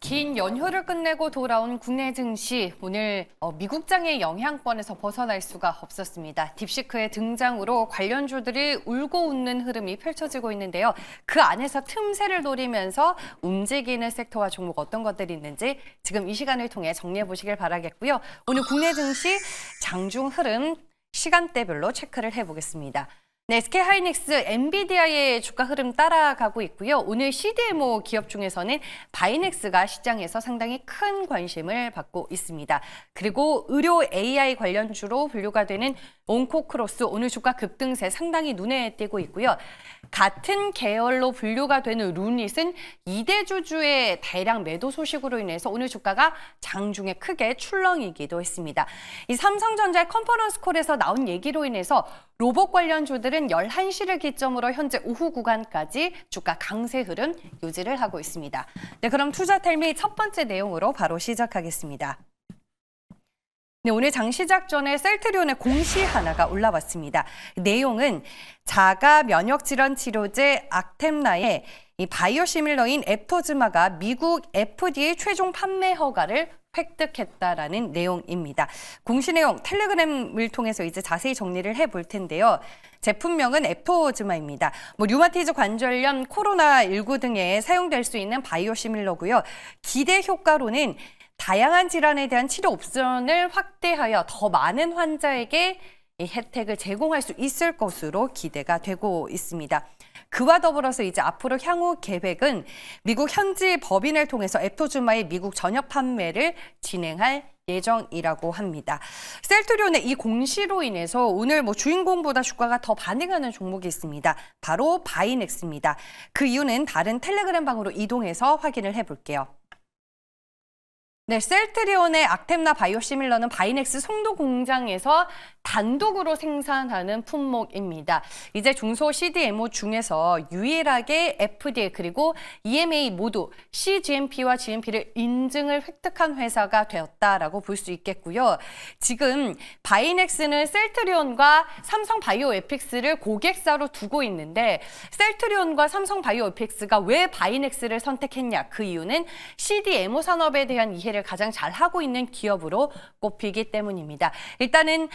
긴 연휴를 끝내고 돌아온 국내 증시, 오늘 미국장의 영향권에서 벗어날 수가 없었습니다. 딥시크의 등장으로 관련주들이 울고 웃는 흐름이 펼쳐지고 있는데요. 그 안에서 틈새를 노리면서 움직이는 섹터와 종목 어떤 것들이 있는지 지금 이 시간을 통해 정리해 보시길 바라겠고요. 오늘 국내 증시 장중 흐름 시간대별로 체크를 해보겠습니다. 네, SK하이닉스, 엔비디아의 주가 흐름 따라가고 있고요. 오늘 CDMO 기업 중에서는 바이넥스가 시장에서 상당히 큰 관심을 받고 있습니다. 그리고 의료 AI 관련주로 분류가 되는 온코크로스, 오늘 주가 급등세 상당히 눈에 띄고 있고요. 같은 계열로 분류가 되는 루닛은 2대 주주의 대량 매도 소식으로 인해서 오늘 주가가 장중에 크게 출렁이기도 했습니다. 이 삼성전자의 컨퍼런스 콜에서 나온 얘기로 인해서 로봇 관련주들은 11시를 기점으로 현재 오후 구간까지 주가 강세 흐름 유지를 하고 있습니다. 네, 그럼 투자텔미 첫 번째 내용으로 바로 시작하겠습니다. 네, 오늘 장 시작 전에 셀트리온의 공시 하나가 올라왔습니다. 내용은 자가 면역 질환 치료제 악템라의 이 바이오시밀러인 앱토즈마가 미국 FDA 최종 판매 허가를 획득했다라는 내용입니다. 공시 내용 텔레그램을 통해서 이제 자세히 정리를 해볼 텐데요. 제품명은 앱토즈마입니다. 류마티즈 관절염, 코로나19 등에 사용될 수 있는 바이오시밀러고요. 기대 효과로는 다양한 질환에 대한 치료 옵션을 확대하여 더 많은 환자에게 이 혜택을 제공할 수 있을 것으로 기대가 되고 있습니다. 그와 더불어서 이제 앞으로 향후 계획은 미국 현지 법인을 통해서 앱토즈마의 미국 전역 판매를 진행할 예정이라고 합니다. 셀트리온의 이 공시로 인해서 오늘 주인공보다 주가가 더 반등하는 종목이 있습니다. 바로 바이넥스입니다. 그 이유는 다른 텔레그램 방으로 이동해서 확인을 해볼게요. 네, 셀트리온의 악템라 바이오시밀러는 바이넥스 송도 공장에서 단독으로 생산하는 품목입니다. 이제 중소 CDMO 중에서 유일하게 FDA 그리고 EMA 모두 cGMP와 GMP를 인증을 획득한 회사가 되었다라고 볼 수 있겠고요. 지금 바이넥스는 셀트리온과 삼성 바이오에픽스를 고객사로 두고 있는데 셀트리온과 삼성 바이오에픽스가 왜 바이넥스를 선택했냐? 그 이유는 CDMO 산업에 대한 이해를 가장 잘하고 있는 기업으로 꼽히기 때문입니다. 일단은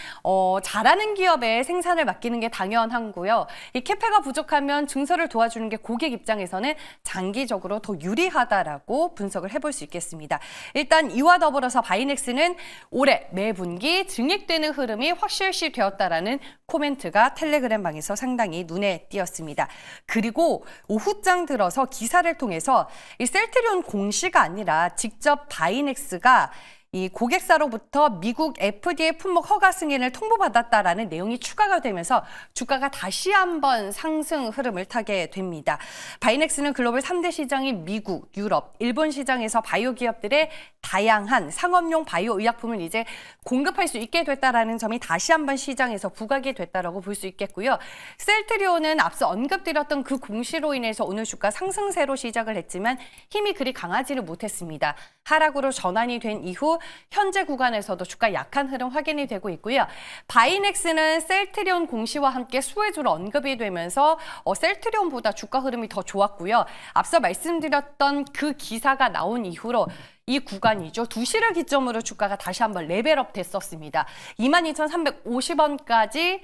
잘하는 기업에 생산을 맡기는 게 당연하고요. 이 캐파가 부족하면 증설을 도와주는 게 고객 입장에서는 장기적으로 더 유리하다라고 분석을 해볼 수 있겠습니다. 일단 이와 더불어서 바이넥스는 올해 매분기 증액되는 흐름이 확실시 되었다라는 코멘트가 텔레그램 방에서 상당히 눈에 띄었습니다. 그리고 오후장 들어서 기사를 통해서 이 셀트리온 공시가 아니라 직접 바이넥스가 이 고객사로부터 미국 FDA 품목 허가 승인을 통보받았다라는 내용이 추가가 되면서 주가가 다시 한번 상승 흐름을 타게 됩니다. 바이넥스는 글로벌 3대 시장인 미국, 유럽, 일본 시장에서 바이오 기업들의 다양한 상업용 바이오 의약품을 이제 공급할 수 있게 됐다라는 점이 다시 한번 시장에서 부각이 됐다라고 볼 수 있겠고요. 셀트리온은 앞서 언급드렸던 그 공시로 인해서 오늘 주가 상승세로 시작을 했지만 힘이 그리 강하지를 못했습니다. 하락으로 전환이 된 이후 현재 구간에서도 주가 약한 흐름 확인이 되고 있고요. 바이넥스는 셀트리온 공시와 함께 수혜주로 언급이 되면서 셀트리온보다 주가 흐름이 더 좋았고요. 앞서 말씀드렸던 그 기사가 나온 이후로 이 구간이죠. 2시를 기점으로 주가가 다시 한번 레벨업 됐었습니다. 22,350원까지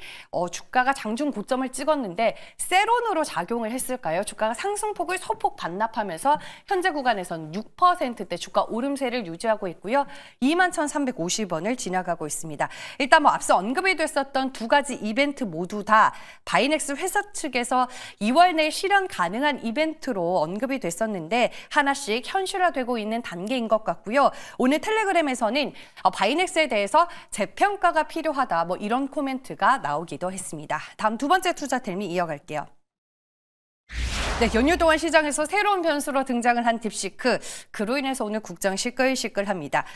주가가 장중 고점을 찍었는데 세론으로 작용을 했을까요? 주가가 상승폭을 소폭 반납하면서 현재 구간에서는 6%대 주가 오름세를 유지하고 있고요. 21,350원을 지나가고 있습니다. 일단 앞서 언급이 됐었던 두 가지 이벤트 모두 다 바이넥스 회사 측에서 2월 내에 실현 가능한 이벤트로 언급이 됐었는데 하나씩 현실화되고 있는 단계인 것 같고요. 오늘 텔레그램에서는 바이넥스에 대해서 재평가가 필요하다 이런 코멘트가 나오기도 했습니다. 다음 두 번째 투자 텔미 이어갈게요. 네, 연휴 동안 시장에서 새로운 변수로 등장을 한 딥시크. 그로 인해서 오늘 국장 시끌시끌합니다.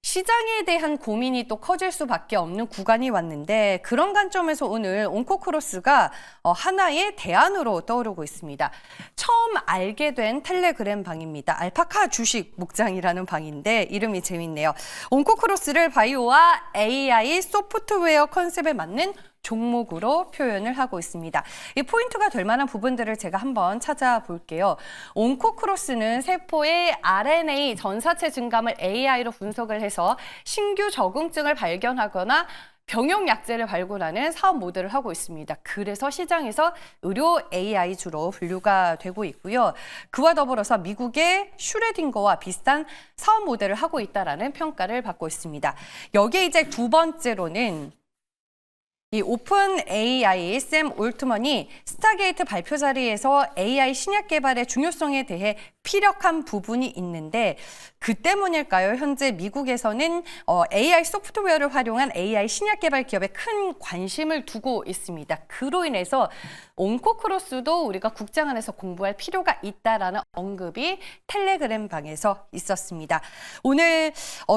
시장에 대한 고민이 또 커질 수밖에 없는 구간이 왔는데 그런 관점에서 오늘 온코크로스가 하나의 대안으로 떠오르고 있습니다. 처음 알게 된 텔레그램 방입니다. 알파카 주식 목장이라는 방인데 이름이 재밌네요. 온코크로스를 바이오와 AI 소프트웨어 컨셉에 맞는 종목으로 표현을 하고 있습니다. 이 포인트가 될 만한 부분들을 제가 한번 찾아볼게요. 온코크로스는 세포의 RNA 전사체 증감을 AI로 분석을 해서 신규 적응증을 발견하거나 병용 약제를 발굴하는 사업 모델을 하고 있습니다. 그래서 시장에서 의료 AI 주로 분류가 되고 있고요. 그와 더불어서 미국의 슈레딩거와 비슷한 사업 모델을 하고 있다라는 평가를 받고 있습니다. 여기에 이제 두 번째로는 이 오픈 AI 샘 올트먼이 스타게이트 발표 자리에서 AI 신약 개발의 중요성에 대해 피력한 부분이 있는데 그 때문일까요? 현재 미국에서는 AI 소프트웨어를 활용한 AI 신약 개발 기업에 큰 관심을 두고 있습니다. 그로 인해서 온코크로스도 우리가 국장 안에서 공부할 필요가 있다라는 언급이 텔레그램 방에서 있었습니다. 오늘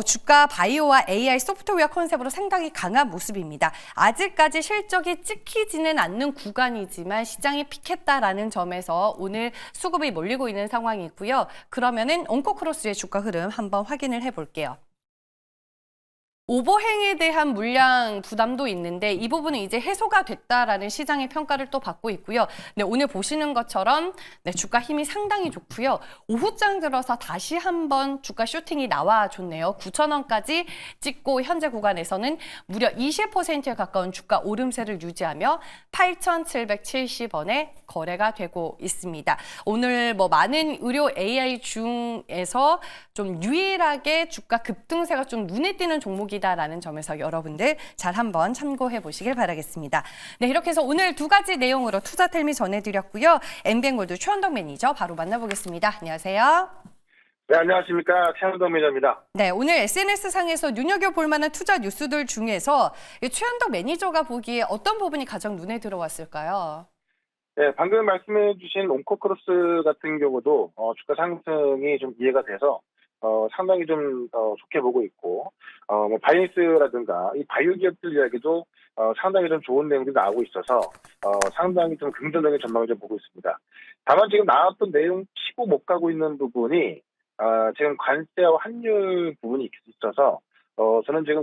주가 바이오와 AI 소프트웨어 컨셉으로 상당히 강한 모습입니다. 아직까지 실적이 찍히지는 않는 구간이지만 시장이 픽했다라는 점에서 오늘 수급이 몰리고 있는 상황이고요. 그러면은 온코크로스의 주가 흐름 한번 확인을 해볼게요. 오버행에 대한 물량 부담도 있는데 이 부분은 이제 해소가 됐다라는 시장의 평가를 또 받고 있고요. 네, 오늘 보시는 것처럼 네, 주가 힘이 상당히 좋고요. 오후장 들어서 다시 한번 주가 슈팅이 나와줬네요. 9,000원까지 찍고 현재 구간에서는 무려 20%에 가까운 주가 오름세를 유지하며 8,770원에 거래가 되고 있습니다. 오늘 많은 의료 AI 중에서 좀 유일하게 주가 급등세가 좀 눈에 띄는 종목이다라는 점에서 여러분들 잘 한번 참고해 보시길 바라겠습니다. 네, 이렇게 해서 오늘 두 가지 내용으로 투자텔미 전해드렸고요. MBN골드 최원덕 매니저 바로 만나보겠습니다. 안녕하세요. 네, 안녕하십니까. 최현덕 매니저입니다. 네, 오늘 SNS상에서 눈여겨볼 만한 투자 뉴스들 중에서 최현덕 매니저가 보기에 어떤 부분이 가장 눈에 들어왔을까요? 네, 방금 말씀해 주신 온코크로스 같은 경우도 주가 상승이 좀 이해가 돼서 상당히 좀 좋게 보고 있고 바이니스라든가 이 바이오 기업들 이야기도 상당히 좀 좋은 내용들이 나오고 있어서 상당히 좀 긍정적인 전망을 좀 보고 있습니다. 다만 지금 나왔던 내용 치고 못 가고 있는 부분이 지금 관세와 환율 부분이 있어서 저는 지금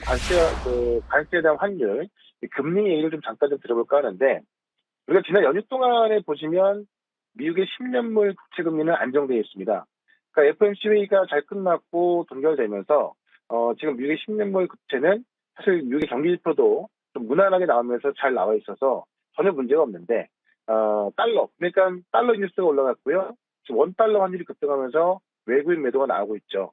관세에 대한 환율, 금리 얘기를 좀 잠깐 좀 들어볼까 하는데 우리가 지난 연휴 동안에 보시면 미국의 10년물 국채 금리는 안정되어 있습니다. 그러니까 FOMC 회의가 잘 끝났고 동결되면서 지금 미국의 10년물 국채는 사실 미국의 경기 지표도 좀 무난하게 나오면서 잘 나와 있어서 전혀 문제가 없는데 그러니까 달러 인덱스가 올라갔고요. 지금 원달러 환율이 급등하면서 외국인 매도가 나오고 있죠.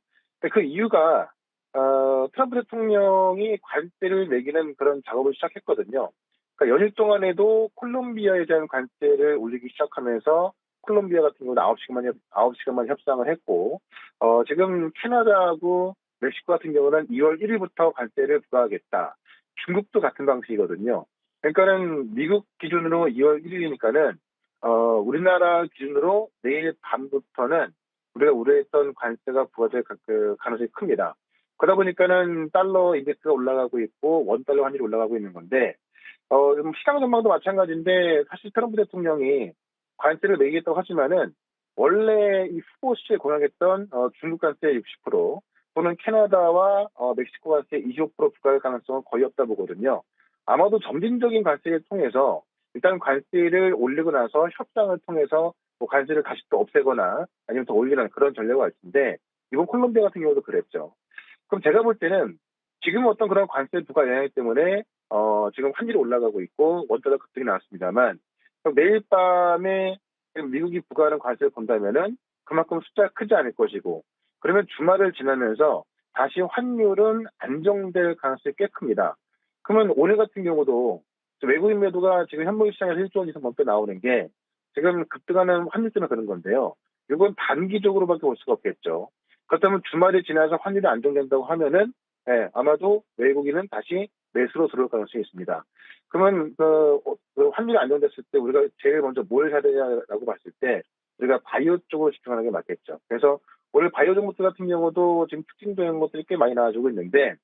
그 이유가 트럼프 대통령이 관세를 매기는 그런 작업을 시작했거든요. 그러니까 연휴 동안에도 콜롬비아에 대한 관세를 올리기 시작하면서 콜롬비아 같은 경우는 9시간만 협상을 했고 지금 캐나다하고 멕시코 같은 경우는 2월 1일부터 관세를 부과하겠다. 중국도 같은 방식이거든요. 그러니까는 미국 기준으로 2월 1일이니까는 우리나라 기준으로 내일 밤부터는 우리가 우려했던 관세가 부과될 가능성이 큽니다. 그러다 보니까는 달러 인덱스가 올라가고 있고 원달러 환율이 올라가고 있는 건데 시장 전망도 마찬가지인데 사실 트럼프 대통령이 관세를 매기겠다고 하지만은 원래 이 후보 시절에 공약했던 중국 관세 60% 또는 캐나다와 멕시코 관세 25% 부과할 가능성은 거의 없다 보거든요. 아마도 점진적인 관세를 통해서 일단 관세를 올리고 나서 협상을 통해서 관세를 다시 또 없애거나 아니면 더 올리는 그런 전략을 할 텐데 이번 콜롬비아 같은 경우도 그랬죠. 그럼 제가 볼 때는 지금 어떤 그런 관세 부과 영향 때문에 지금 환율이 올라가고 있고 원달러 급등이 나왔습니다만 내일 밤에 미국이 부과하는 관세를 본다면은 그만큼 숫자가 크지 않을 것이고 그러면 주말을 지나면서 다시 환율은 안정될 가능성이 꽤 큽니다. 그러면 오늘 같은 경우도 외국인 매도가 지금 현물 시장에서 1조 원 이상 넘게 나오는 게 지금 급등하는 환율 때문에 그런 건데요. 이건 단기적으로밖에 볼 수가 없겠죠. 그렇다면 주말이 지나서 환율이 안정된다고 하면은 아마도 외국인은 다시 매수로 들어올 가능성이 있습니다. 그러면 환율이 안정됐을 때 우리가 제일 먼저 뭘 해야 되냐라고 봤을 때 우리가 바이오 쪽으로 집중하는 게 맞겠죠. 그래서 오늘 바이오 종목들 같은 경우도 지금 특징적인 것들이 꽤 많이 나와주고 있는데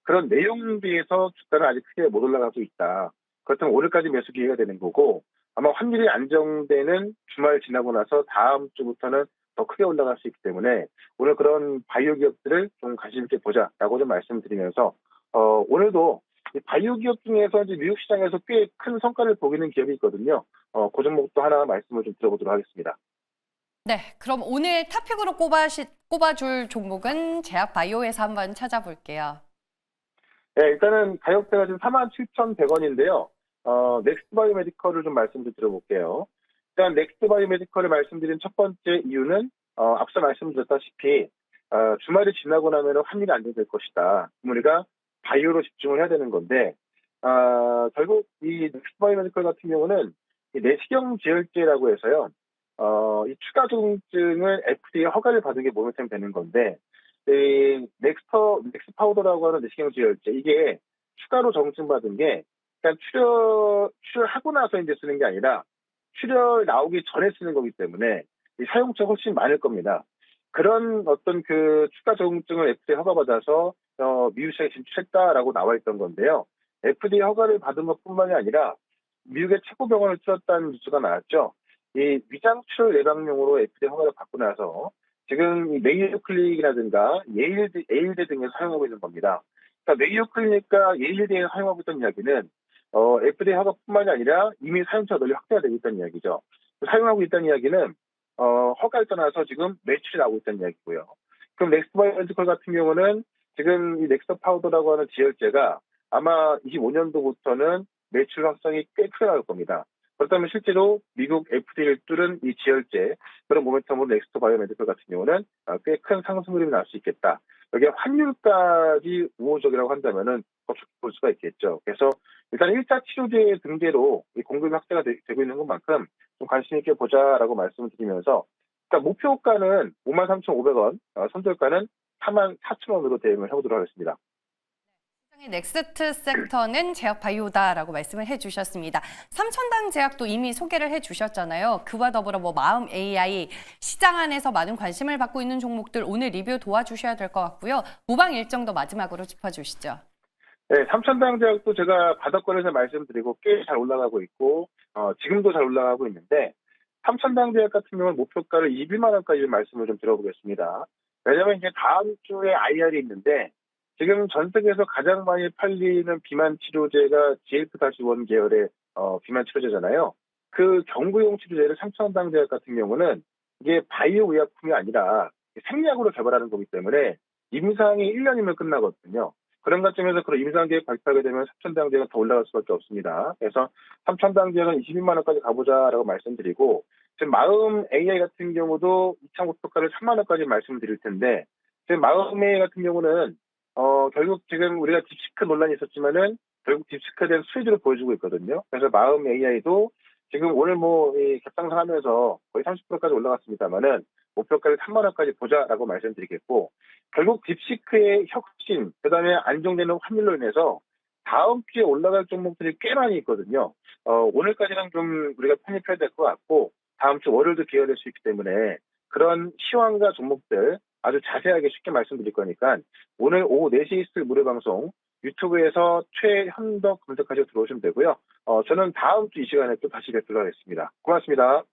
그런 내용에 비해서 주가는 아직 크게 못 올라가고 있다. 그렇다면 오늘까지 매수 기회가 되는 거고 아마 환율이 안정되는 주말 지나고 나서 다음 주부터는 더 크게 올라갈 수 있기 때문에 오늘 그런 바이오 기업들을 좀 관심 있게 보자라고 좀 말씀드리면서 오늘도 이 바이오 기업 중에서 이제 미국 시장에서 꽤 큰 성과를 보이는 기업이 있거든요. 그 종목도 하나 말씀을 좀 드려보도록 하겠습니다. 네, 그럼 오늘 탑픽으로 꼽아줄 종목은 제약바이오에서 한번 찾아볼게요. 네, 일단은 가격대가 지금 47,100원인데요. 넥스트 바이오메디컬을 좀 말씀 좀 드려볼게요. 일단 넥스트 바이오메디컬을 말씀드린 첫 번째 이유는 앞서 말씀드렸다시피 주말이 지나고 나면 환율이 안정될 것이다. 우리가 바이오로 집중을 해야 되는 건데 결국 이 넥스트 바이오메디컬 같은 경우는 이 내시경 지혈제라고 해서요. 이 추가 조증을 FDA 허가를 받은 게 모멘텀 되는 건데 이 넥스 파우더라고 하는 내시경 지혈제 이게 추가로 정증받은 게 그냥 출혈하고 나서 이제 쓰는 게 아니라 출혈 나오기 전에 쓰는 거기 때문에 이 사용처가 훨씬 많을 겁니다. 그런 어떤 그 추가 정증을 FDA 허가받아서 미국 시장에 진출했다라고 나와 있던 건데요. FDA 허가를 받은 것뿐만이 아니라 미국의 최고 병원을 뚫었다는 뉴스가 나왔죠. 이 위장 출혈 예방용으로 FDA 허가를 받고 나서 지금 이 메이오 클리닉이라든가 예일대 등에서 사용하고 있는 겁니다. 그러니까 메이오 클리닉과 예일대에서 사용하고 있던 이야기는 FDA 허가뿐만이 아니라 이미 사용처가 널리 확대가 되고 있다는 이야기죠. 사용하고 있다는 이야기는 허가를 떠나서 지금 매출이 나오고 있다는 이야기고요. 그럼 넥스트 바이오메디컬 같은 경우는 지금 이 넥스트 파우더라고 하는 지혈제가 아마 25년도부터는 매출 확산이 꽤 크게 나올 겁니다. 그렇다면 실제로 미국 FDA를 뚫은 이 지혈제 그런 모멘텀으로 넥스트 바이오메디컬 같은 경우는 꽤 큰 상승 흐름이 날 수 있겠다. 여기에 환율까지 우호적이라고 한다면은 더 좋게 볼 수가 있겠죠. 그래서 일단 1차 치료제 등재로 이 공급이 확대가 되고 있는 것만큼 좀 관심 있게 보자라고 말씀을 드리면서 그러니까 목표가는 53,500원, 선절가는 44,000원으로 대응을 해보도록 하겠습니다. 시장의 넥스트 섹터는 제약바이오다라고 말씀을 해주셨습니다. 삼천당 제약도 이미 소개를 해주셨잖아요. 그와 더불어 뭐 마음 AI, 시장 안에서 많은 관심을 받고 있는 종목들 오늘 리뷰 도와주셔야 될 것 같고요. 무방 일정도 마지막으로 짚어주시죠. 네, 삼천당 제약도 제가 바닥권에서 말씀드리고 꽤 잘 올라가고 있고 지금도 잘 올라가고 있는데 삼천당 제약 같은 경우는 목표가를 21만 원까지 말씀을 좀 드려보겠습니다. 왜냐하면 이제 다음 주에 IR이 있는데 지금 전 세계에서 가장 많이 팔리는 비만 치료제가 GLP-1 계열의 비만 치료제잖아요. 그 경구용 치료제를 삼천당 제약 같은 경우는 이게 바이오 의약품이 아니라 생약으로 개발하는 거기 때문에 임상이 1년이면 끝나거든요. 그런 관점에서 그런 임상 계획 발표하게 되면 삼천당 제약은 더 올라갈 수밖에 없습니다. 그래서 삼천당 제약은 22만 원까지 가보자라고 말씀드리고 지금 마음 AI 같은 경우도 2차 목표가를 3만 원까지 말씀드릴 텐데 지금 마음 AI 같은 경우는 결국 지금 우리가 딥시크 논란이 있었지만은 결국 딥시크에 대한 수혜주를 보여주고 있거든요. 그래서 마음 AI도 지금 오늘 겹상승하면서 거의 30%까지 올라갔습니다만은 목표가를 3만 원까지 보자라고 말씀드리겠고 결국 딥시크의 혁신, 그다음에 안정되는 환율로 인해서 다음 주에 올라갈 종목들이 꽤 많이 있거든요. 오늘까지는 좀 우리가 편입해야 될 것 같고 다음 주 월요일도 기회가 될 수 있기 때문에 그런 시황과 종목들 아주 자세하게 쉽게 말씀드릴 거니까 오늘 오후 4시에 있을 무료 방송 유튜브에서 최현덕 검색하셔서 들어오시면 되고요. 저는 다음 주 이 시간에 또 다시 뵙도록 하겠습니다. 고맙습니다.